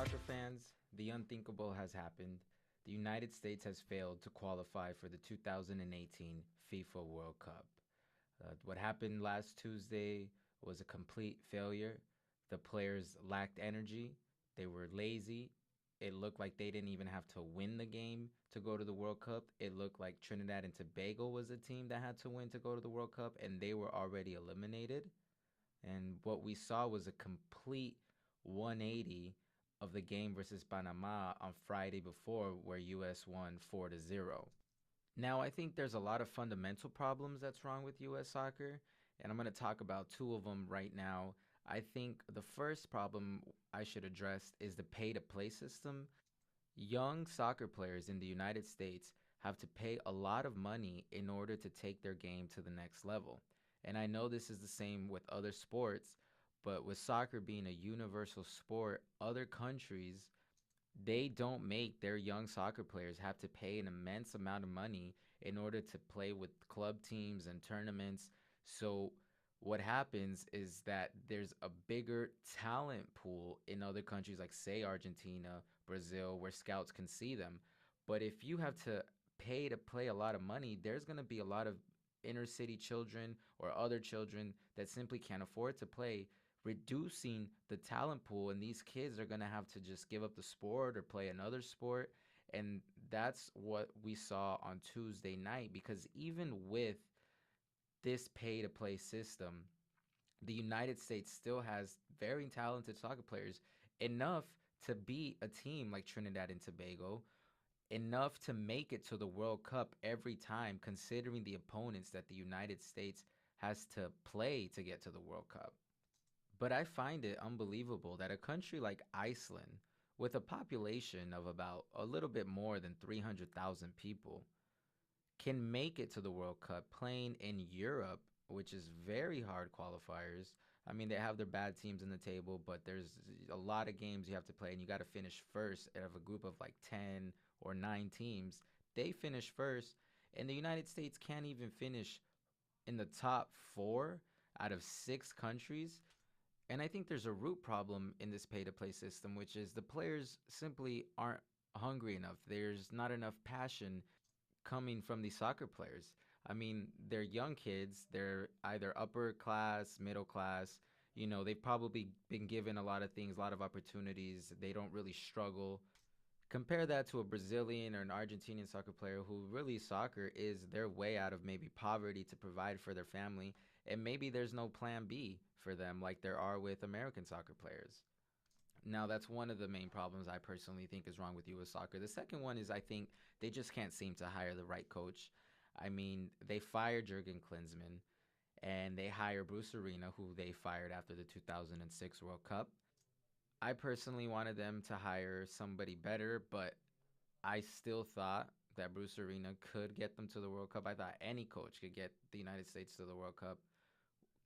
soccer fans, the unthinkable has happened. The United States has failed to qualify for the 2018 FIFA World Cup. What happened last Tuesday was a complete failure. The players lacked energy, they were lazy. It looked like they didn't even have to win the game to go to the World Cup. It looked like Trinidad and Tobago was a team that had to win to go to the World Cup, and they were already eliminated. And what we saw was a complete 180 of the game versus Panama on Friday before, where US won 4-0. Now, I think there's a lot of fundamental problems that's wrong with US soccer, and I'm going to talk about two of them right now. I think the first problem I should address is the pay to play system. Young soccer players in the United States have to pay a lot of money in order to take their game to the next level. And I know this is the same with other sports, but with soccer being a universal sport, other countries, they don't make their young soccer players have to pay an immense amount of money in order to play with club teams and tournaments. So what happens is that there's a bigger talent pool in other countries like say Argentina, Brazil, where scouts can see them. But if you have to pay to play a lot of money, there's going to be a lot of inner city children or other children that simply can't afford to play, reducing the talent pool, and these kids are going to have to just give up the sport or play another sport. And that's what we saw on Tuesday night, because even with this pay to play system, the United States still has very talented soccer players, enough to beat a team like Trinidad and Tobago, enough to make it to the World Cup every time, considering the opponents that the United States has to play to get to the World Cup. But I find it unbelievable that a country like Iceland, with a population of about a little bit more than 300,000 people, can make it to the World Cup playing in Europe, which is very hard qualifiers. I mean, they have their bad teams in the table, but there's a lot of games you have to play, and you got to finish first out of a group of like 10 or 9 teams. They finish first, and the United States can't even finish in the top 4 out of 6 countries. And I think there's a root problem in this pay to play system, which is the players simply aren't hungry enough. There's not enough passion coming from these soccer players. I mean, they're young kids. They're either upper class, middle class. They've probably been given a lot of things, a lot of opportunities. They don't really struggle. Compare that to a Brazilian or an Argentinian soccer player who really soccer is their way out of maybe poverty to provide for their family. And maybe there's no plan B for them like there are with American soccer players. Now, that's one of the main problems I personally think is wrong with U.S. soccer. The second one is I think they just can't seem to hire the right coach. I mean, they fired Jurgen Klinsmann and they hire Bruce Arena, who they fired after the 2006 World Cup. I personally wanted them to hire somebody better, but I still thought that Bruce Arena could get them to the World Cup. I thought any coach could get the United States to the World Cup,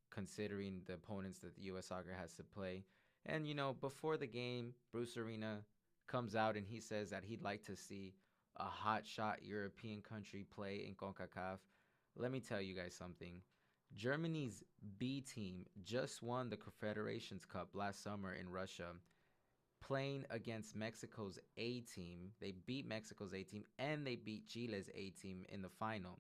considering the opponents that the U.S. soccer has to play. And, before the game, Bruce Arena comes out and he says that he'd like to see a hot shot European country play in CONCACAF. Let me tell you guys something. Germany's B team just won the Confederations Cup last summer in Russia, playing against Mexico's A team. They beat Mexico's A team and they beat Chile's A team in the final.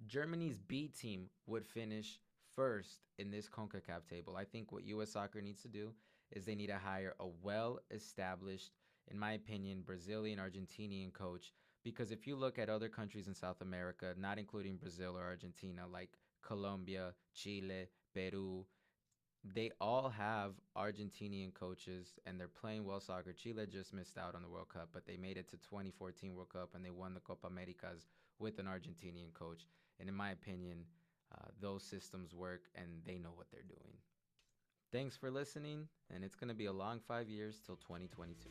Germany's B team would finish first in this CONCACAF table. I think what U.S. soccer needs to do is they need to hire a well-established, in my opinion, Brazilian, Argentinian coach. Because if you look at other countries in South America, not including Brazil or Argentina, like Colombia, Chile, Peru, they all have Argentinian coaches and they're playing well soccer. Chile just missed out on the World Cup, but they made it to 2014 World Cup and they won the Copa Americas with an Argentinian coach. And in my opinion, those systems work and they know what they're doing. Thanks for listening, and it's going to be a long 5 years till 2022.